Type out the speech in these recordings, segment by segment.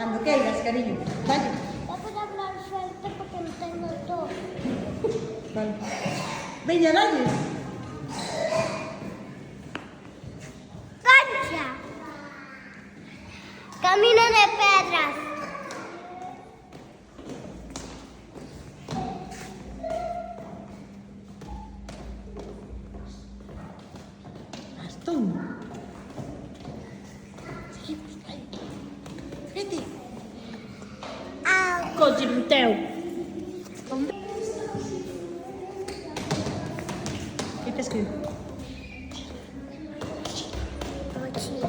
Cuando quieras, cariño. Vale. Voy a hablar suerte porque no tengo todo. Vale. Venga, dale. ¡Cancha! Camino de pedras. Bastón. Vete. Coche no teu. Que te escribo? Mochila.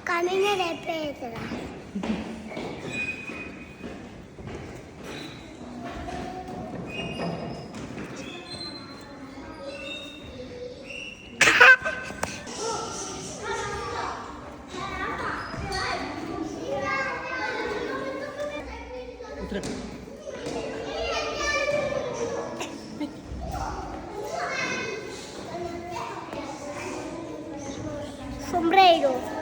Camino de pedras. Otra vez. Sombrero.